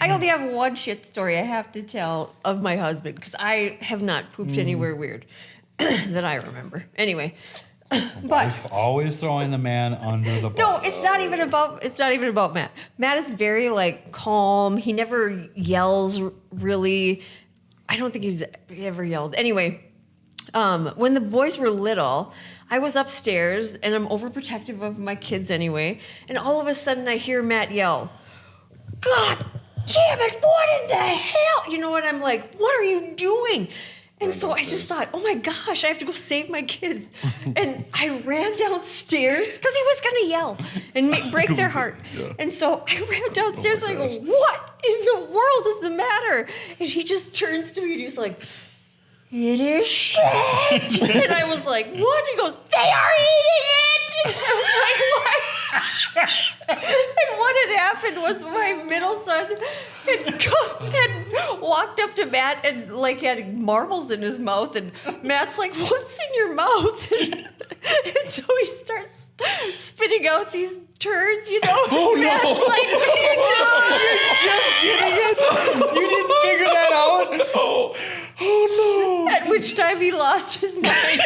I only have one shit story I have to tell of my husband because I have not pooped anywhere weird that I remember. Anyway, but Wife always throwing the man under the bus. no, it's not even about Matt. Matt is very like calm. He never yells really. I don't think he's ever yelled. Anyway, when the boys were little, I was upstairs and I'm overprotective of my kids anyway. And all of a sudden I hear Matt yell, "God damn it, what in the hell?" You know what? I'm like, what are you doing? And so I just thought, oh my gosh, I have to go save my kids. And I ran downstairs because he was going to yell and break their heart. And so I ran downstairs and I go, what in the world is the matter? And he just turns to me and he's like, "It is shit." And I was like, what? He goes, "They are eating it." And I was like, what? And what had happened was my middle son had walked up to Matt and like had marbles in his mouth. And Matt's like, "What's in your mouth?" And so he starts spitting out these turds, Oh, no. Matt's like, Just getting it? You didn't figure that out? Oh no. at which time he lost his mind.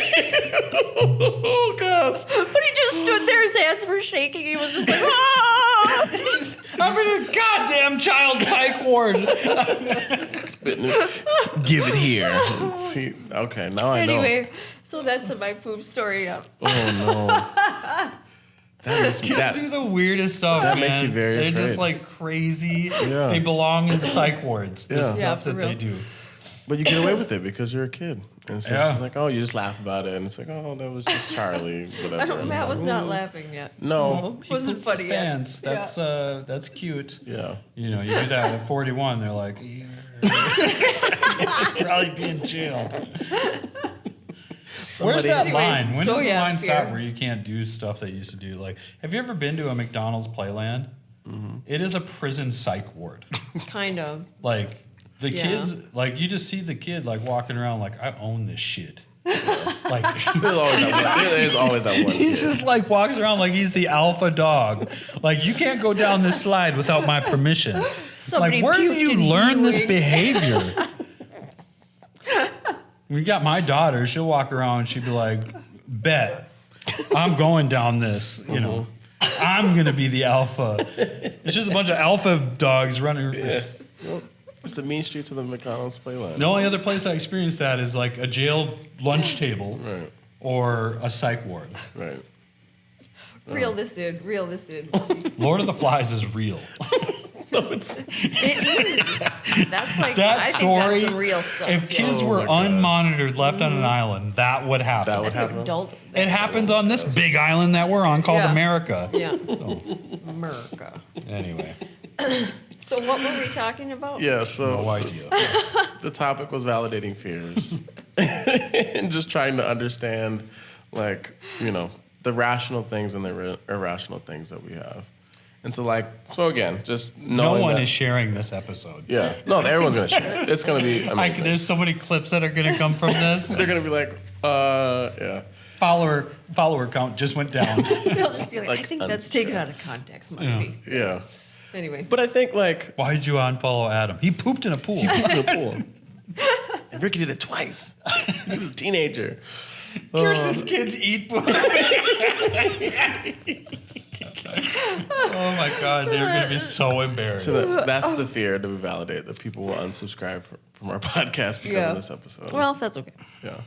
Oh gosh. But he just stood there, his hands were shaking. He was just like, "Ah!" I'm in a goddamn child psych ward. Spitting it. Give it here. See, okay, now I know. Anyway, so that's my poop story. Oh no. That makes me Kids do the weirdest stuff. That man. makes you very They're afraid. just like crazy. Yeah. They belong in psych wards. The Yeah. stuff Yeah, for that they real. do. But you get away with it because you're a kid. And so Yeah. it's like, oh, you just laugh about it. And it's like, oh, that was just Charlie. Whatever. And it's Matt like, was not laughing yet. No. Wasn't He pooped funny his yet. pants. That's cute. Yeah. You know, you do that at 41, they're like, you should probably be in jail. Where's that Anyway, line? When so does the yeah, line fear. stop where you can't do stuff that you used to do? Like, have you ever been to a McDonald's Playland? It is a prison psych ward. Kind of. Like, the Yeah. kids, like, you just see the kid, like, walking around like, I own this shit. Like, There's always that one. he's kid. just like walks around like he's the alpha dog. Like, you can't go down this slide without my permission. Somebody Like, where did puked you in learn this Ewing. behavior? We got my daughter. She'll walk around and she'd be like, bet, I'm going down this, you know. I'm going to be the alpha. It's just a bunch of alpha dogs running. Yeah. It's the mean streets of the McDonald's Playland. The only other place I experienced that is like a jail lunch table Right. or a psych ward. Right. Reel this in. Lord of the Flies is real. That's like, That I story, think that's some real stuff. if kids Oh were my gosh. unmonitored, left on an island, that would happen. That would I think happen. adults. It happens on this big island that we're on called Yeah. America. Yeah. America. Anyway, So what were we talking about? Yeah, so no idea. the topic was validating fears and just trying to understand, like, you know, the rational things and the irrational things that we have. And so, like, so again, just No knowing one that, is sharing this episode. Yeah, no, everyone's gonna share. It's gonna be amazing. There's so many clips that are going to come from this. They're gonna be like, yeah, Follower count just went down. They'll just be like, I Like, think that's taken out of context. Must be. yeah. Anyway. But I think like Why did you unfollow Adam? He pooped in a pool. in the pool, and Ricky did it twice. He was a teenager. Kirsten's kids eat pussy. Oh my God, they're going to be so embarrassed. So that's the fear, to validate that people will unsubscribe from our podcast because of this episode. Well, that's okay. Yeah.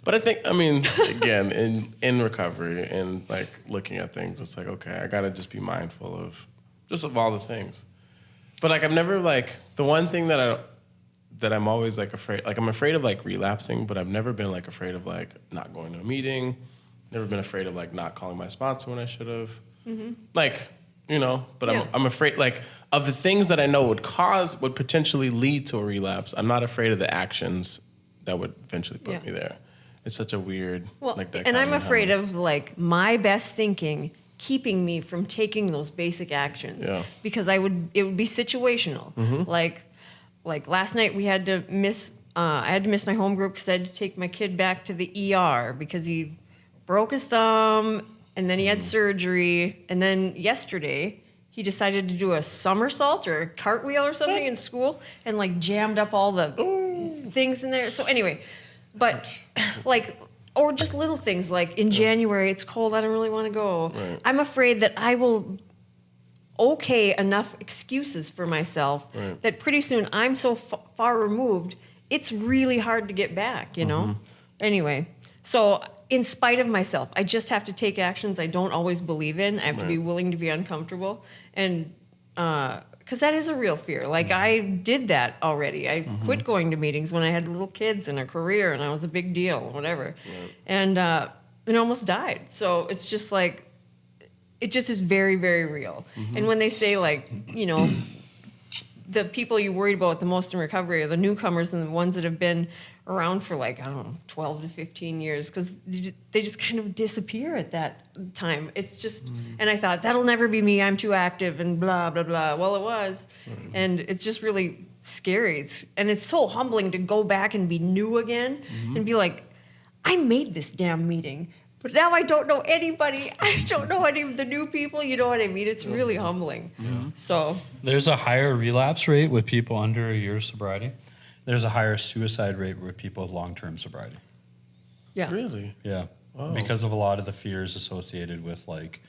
But I mean, again, in recovery and like looking at things, it's like, okay, I got to just be mindful of all the things. But like, I've never like, the one thing that I'm always like afraid, like I'm afraid of like relapsing, but I've never been like afraid of like not going to a meeting. Never been afraid of like not calling my sponsor when I should have. Mm-hmm. Like, but I'm afraid like of the things that I know would potentially lead to a relapse. I'm not afraid of the actions that would eventually put me there. It's such a weird, and I'm afraid of like my best thinking keeping me from taking those basic actions because it would be situational. Mm-hmm. Like last night we had to miss. I had to miss my home group because I had to take my kid back to the ER because he broke his thumb and then he had surgery. And then yesterday he decided to do a somersault or a cartwheel or something in school and like jammed up all the things in there. So anyway. But or just little things like in January, it's cold, I don't really want to go. Right. I'm afraid that I will okay enough excuses for myself that pretty soon I'm so far removed, it's really hard to get back, Anyway, so in spite of myself, I just have to take actions I don't always believe in. I have to be willing to be uncomfortable. And, because that is a real fear. Like, I did that already. I quit going to meetings when I had little kids and a career, and I was a big deal, whatever. Right. And almost died. So it's just like, it just is very, very real. Mm-hmm. And when they say, like, the people you worried about the most in recovery are the newcomers and the ones that have been around for, like, I don't know, 12 to 15 years, because they just kind of disappear at that time. It's just, and I thought, that'll never be me, I'm too active, and blah, blah, blah. Well, it was. And it's just really scary. It's so humbling to go back and be new again and be like, I made this damn meeting, but now I don't know anybody. I don't know any of the new people. You know what I mean? It's really humbling. Yeah. So there's a higher relapse rate with people under a year of sobriety. There's a higher suicide rate with people with long-term sobriety. Yeah. Really? Yeah. Wow. Because of a lot of the fears associated with like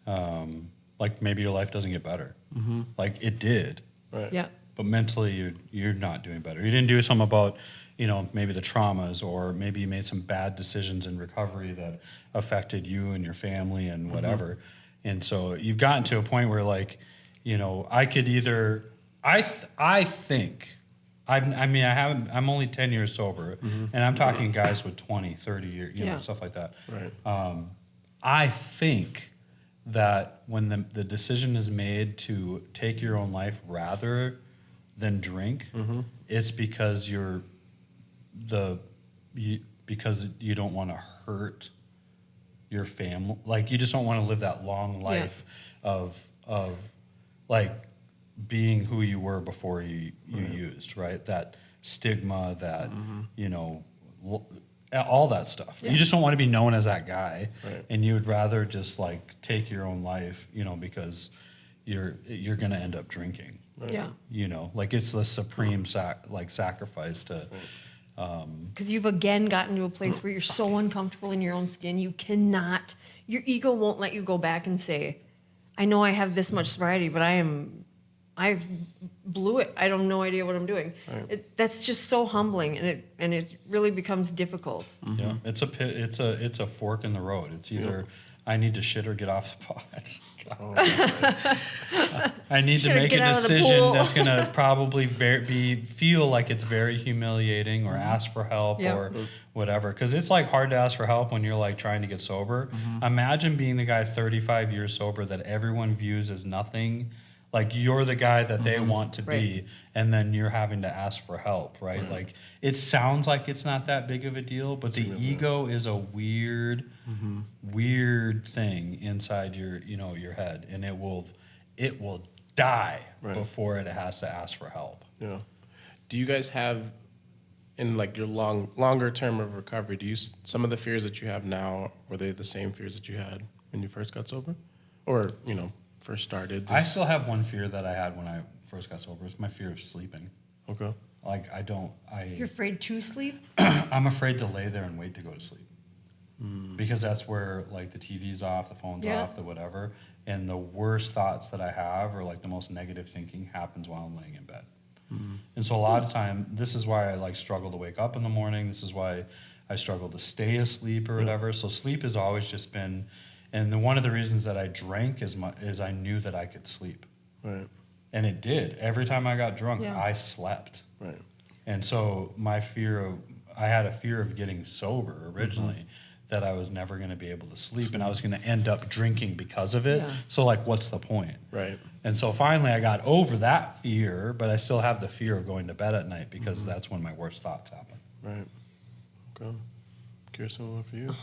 maybe your life doesn't get better. Mm-hmm. Like it did. Right. Yeah. But mentally you're not doing better. You didn't do something about, maybe the traumas, or maybe you made some bad decisions in recovery that affected you and your family and whatever. And so you've gotten to a point where like, I could either, I think, I'm only 10 years sober, and I'm talking guys with 20, 30 years, stuff like that. Right. I think that when the decision is made to take your own life rather than drink, it's because because you don't want to hurt your family. Like, you just don't want to live that long life of like being who you were before you used, right? That stigma, that, all that stuff. Yeah. You just don't want to be known as that guy. Right. And you would rather just like take your own life, because you're going to end up drinking. Right. Yeah. Like it's the supreme sacrifice to, because you've again gotten to a place where you're so uncomfortable in your own skin, your ego won't let you go back and say, I know I have this much sobriety, but I blew it. I have no idea what I'm doing. Right. That's just so humbling, and it really becomes difficult. Mm-hmm. Yeah, it's a fork in the road. It's either I need to shit or get off the pot. I need to make a decision that's going to probably feel like it's very humiliating, or ask for help or whatever. Because it's like hard to ask for help when you're like trying to get sober. Mm-hmm. Imagine being the guy 35 years sober that everyone views as nothing. Like you're the guy that they want to be, and then you're having to ask for help, right? Like it sounds like it's not that big of a deal, but the ego is a weird thing inside your head, and it will die before it has to ask for help. Yeah. Do you guys have, in like your longer term of recovery, some of the fears that you have now, were they the same fears that you had when you first got sober, or first started? I still have one fear that I had when I first got sober. It's my fear of sleeping. Okay. You're afraid to sleep? I'm afraid to lay there and wait to go to sleep. because that's where like the TV's off, the phone's Yeah. off, the whatever. And the worst thoughts that I have, or like the most negative thinking, happens while I'm laying in bed. And so a lot of time, this is why I like struggle to wake up in the morning. This is why I struggle to stay asleep or whatever. So sleep has always just been, and one of the reasons that I drank is I knew that I could sleep. Right. And it did. Every time I got drunk, Yeah. I slept. Right. And so I had a fear of getting sober originally, that I was never going to be able to sleep, and I was going to end up drinking because of it. Yeah. So like, what's the point? Right. And so finally I got over that fear, but I still have the fear of going to bed at night because that's when my worst thoughts happen. Right. Okay. Kirsten, what for you?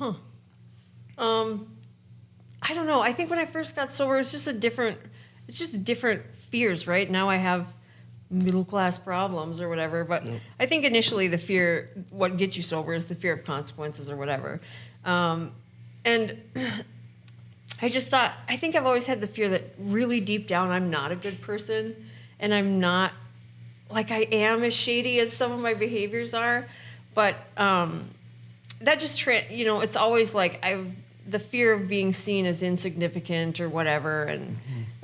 I don't know. I think when I first got sober, it's just different fears, right? Now I have middle class problems or whatever, but I think initially the fear, what gets you sober is the fear of consequences or whatever. And I just thought, I think I've always had the fear that really deep down I'm not a good person, and I'm not, like, I am as shady as some of my behaviors are, but that just, it's always like the fear of being seen as insignificant or whatever, and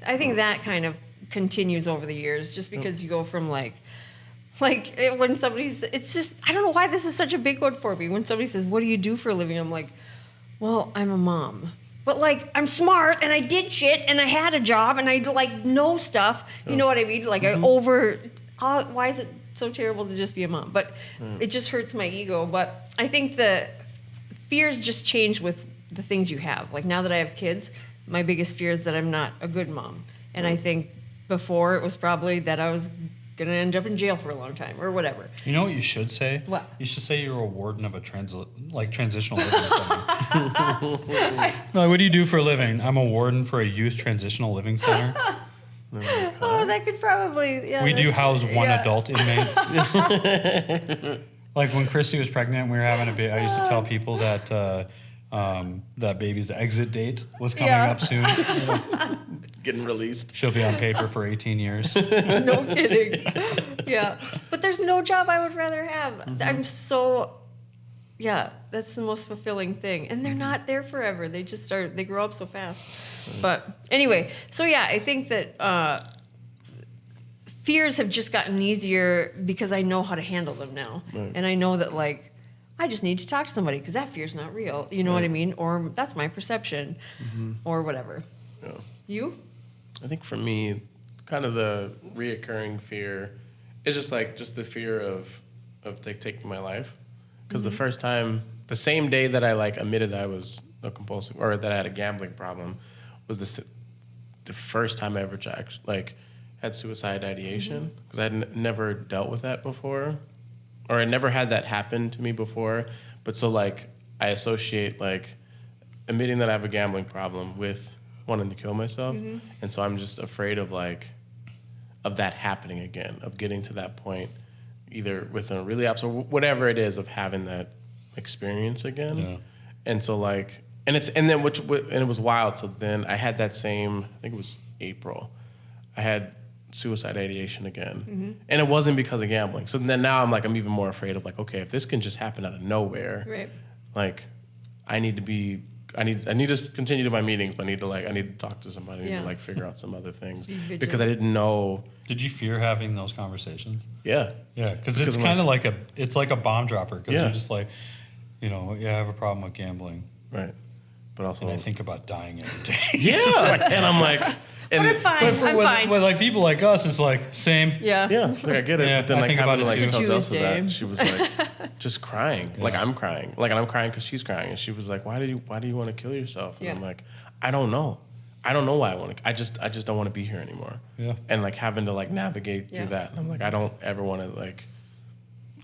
I think that kind of continues over the years, just because you go from when somebody's, it's just, I don't know why this is such a big one for me. When somebody says, what do you do for a living? I'm like, well, I'm a mom. But like, I'm smart and I did shit and I had a job and I like know stuff. You know what I mean? Like why is it so terrible to just be a mom? But it just hurts my ego. But I think the fears just change with the things you have. Like now that I have kids, my biggest fear is that I'm not a good mom. And I think before it was probably that I was going to end up in jail for a long time or whatever. You know what you should say? What? You should say you're a warden of a transitional living center. No, what do you do for a living? I'm a warden for a youth transitional living center. Oh, that could probably, yeah. We do house one yeah. adult inmate. Like when Christy was pregnant, we were having a baby. I used to tell people that that baby's exit date was coming Yeah. up soon. Getting released. She'll be on paper for 18 years. No kidding. Yeah. But there's no job I would rather have. I'm so, that's the most fulfilling thing. And they're not there forever. They just they grow up so fast. But anyway, so yeah, I think that fears have just gotten easier because I know how to handle them now. Right. And I know that, like, I just need to talk to somebody because that fear's not real. You know what I mean? Or that's my perception or whatever. Yeah. You? I think for me, kind of the reoccurring fear is just the fear of like taking my life. Because the first time, the same day that I like admitted I was a compulsive or that I had a gambling problem, was the first time I ever had suicide ideation, because I had never dealt with that before, or I never had that happen to me before. But so like I associate like admitting that I have a gambling problem with wanting to kill myself, and so I'm just afraid of that happening again, of getting to that point, either with a relapse or whatever it is, of having that experience again. Yeah. And so like, and it was wild. So then I had that same, I think it was April, I had suicide ideation again, and it wasn't because of gambling. So then now I'm even more afraid of okay, if this can just happen out of nowhere, Right. like I need to continue to my meetings, but I need to talk to somebody, I need to figure out some other things, Be vigilant. because I didn't know. Did you fear having those conversations? Yeah. Yeah, because it's kind of like a bomb dropper. Because Yeah. you're just like, I have a problem with gambling, Right. But also, and I think about dying every day. yeah, and I'm like, and But I'm fine. I'm fine. But like people like us, it's like same. Yeah. yeah, I get it. Yeah, but then I think having about to it too. tell Delsa Tuesday. that, she was just crying, I'm crying, and I'm crying because she's crying, and she was like, why do you want to kill yourself? And Yeah. I'm like, I don't know why I want to. I just don't want to be here anymore. Yeah. And having to navigate through Yeah. that, and I'm like, I don't ever want to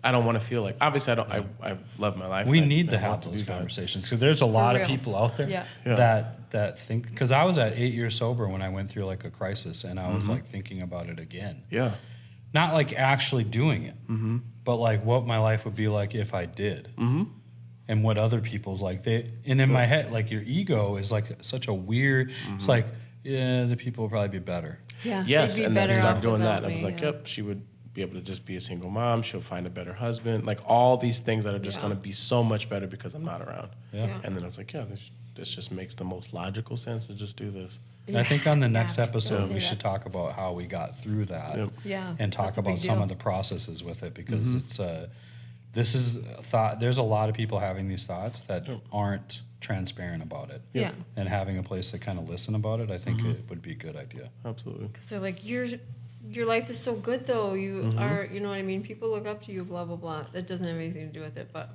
I don't want to feel obviously I don't. I love my life. We and need I to have want those do that. conversations because there's a lot of real. people out there Yeah. Yeah. that think. Because I was at 8 years sober when I went through a crisis, and I was thinking about it again. Yeah. Not actually doing it, but what my life would be like if I did, and what other people's and in my head, your ego is such a weird. It's the people will probably be better. Yeah. Yes, they'd be and then I better started off doing without that. I was me, like, yeah. yep, she would be able to just be a single mom. She'll find a better husband. Like all these things that are just Yeah. going to be so much better because I'm not around. Yeah. And then I was like, yeah, this just makes the most logical sense to just do this. And I think on the next Yeah, episode, say we should that. talk about how we got through that. Yep. Yeah, And talk that's a big about some deal. of the processes with it, because it's this is a thought. There's a lot of people having these thoughts that aren't transparent about it. Yeah. And having a place to kind of listen about it, I think it would be a good idea. Absolutely. Because they're like, your life is so good though. You Mm-hmm. are, you know what I mean? People look up to you, blah blah blah. That doesn't have anything to do with it, but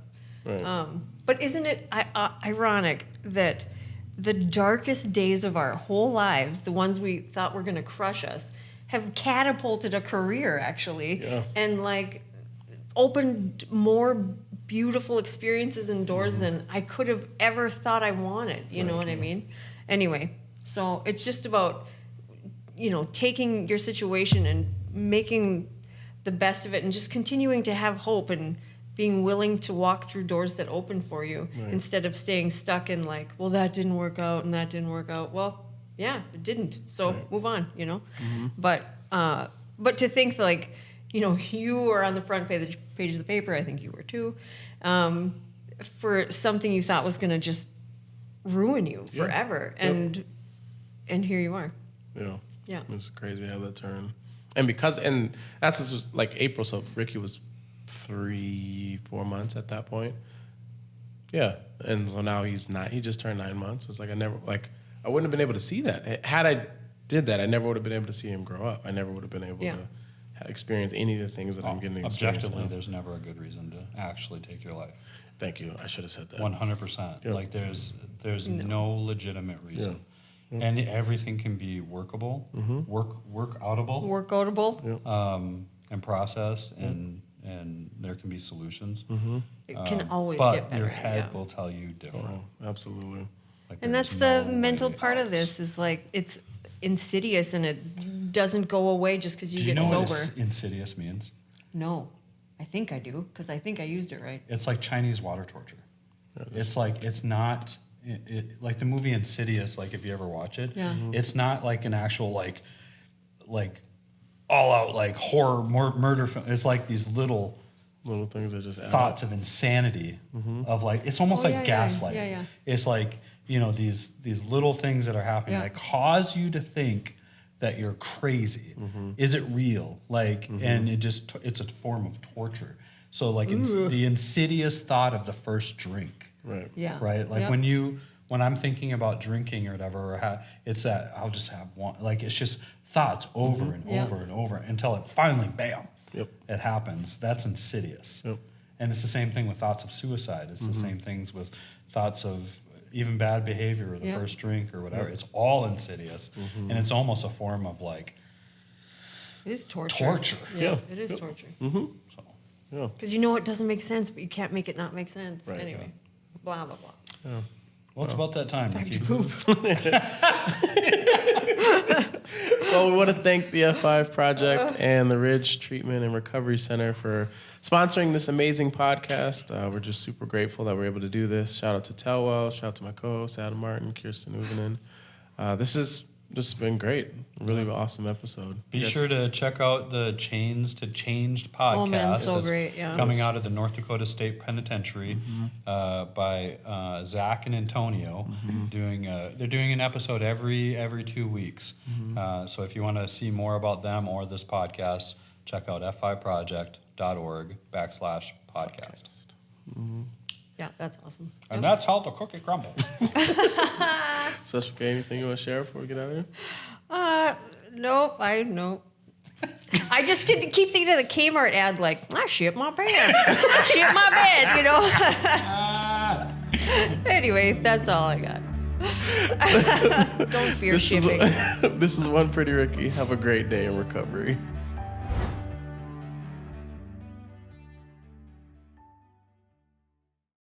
Right. but isn't it ironic that the darkest days of our whole lives, the ones we thought were going to crush us, have catapulted a career actually, Yeah. and like opened more beautiful experiences and doors than I could have ever thought I wanted. You know what I mean? Anyway, so it's just about, you know, taking your situation and making the best of it and just continuing to have hope and being willing to walk through doors that open for you instead of staying stuck in like, well, that didn't work out and that didn't work out. Well, yeah, it didn't. So move on, you know? But to think like, you know, you were on the front page of the paper, I think you were too, for something you thought was going to just ruin you forever. And here you are. Yeah. Yeah. It's crazy how that turned. And that's just like April, so Ricky was 3-4 months at that point. Yeah. And so now he just turned 9 months. It's like I wouldn't have been able to see that. Had I did that, I never would have been able to see him grow up. I never would have been able to experience any of the things that I'm getting to experience Objectively, now. there's never a good reason to actually take your life. Thank you. I should have said that. 100%. Yeah. Like there's no legitimate reason. And everything can be workable, work-outable, Work-outable. and processed, and there can be solutions. It can always But get better. your head yeah. will tell you different. Oh, absolutely. Like And there's that's the no mental way part of out. this is like it's insidious and it doesn't go away just because you Do you get know sober. what insidious means? No, I think I do because I think I used it right. It's like Chinese water torture. It's like it's not like the movie Insidious. Like if you ever watch it, Yeah. it's not like an actual like all out like horror murder film. It's like these little Things that just add thoughts of insanity of like it's almost Oh, like yeah, yeah, gaslighting. yeah, yeah. It's like, you know, these little things that are happening Yeah. that cause you to think that you're crazy. Is it real? Like, and it's a form of torture. So like the insidious thought of the first drink, Right. Yeah. right? Like Yep. when I'm thinking about drinking or whatever, it's that I'll just have one. Like it's just thoughts over and Yeah. over and over until it finally, bam, Yep. it happens. That's insidious. Yep. And it's the same thing with thoughts of suicide. It's the same things with thoughts of even bad behavior or the Yeah. first drink or whatever. It's all insidious. And it's almost a form of like It is torture. torture. Yeah, Yeah. it is torture. So Yeah. Because you know it doesn't make sense, but you can't make it not make sense. Right, Anyway, blah blah blah. well, it's about that time, Ricky. Well, we want to thank the F5 Project and the Ridge Treatment and Recovery Center for sponsoring this amazing podcast. We're just super grateful that we're able to do this. Shout out to Telwell. Shout out to my co-host, Adam Martin, Kirsten Uvinen. This has been great. Really awesome episode. Be Yes. sure to check out the Chains to Changed podcast. Oh, man, so that's great, yeah. Coming out of the North Dakota State Penitentiary by Zach and Antonio. They're doing an episode every 2 weeks. So if you want to see more about them or this podcast, check out f5project.org/podcast. Yeah, that's awesome. And that's how the cookie crumbles. So, okay, anything you want to share before we get out of here? Nope. I just keep thinking of the Kmart ad, like I shit my pants, I shit my bed, you know. Anyway, that's all I got. Don't fear shipping. This is One Pretty Ricky. Have a great day in recovery.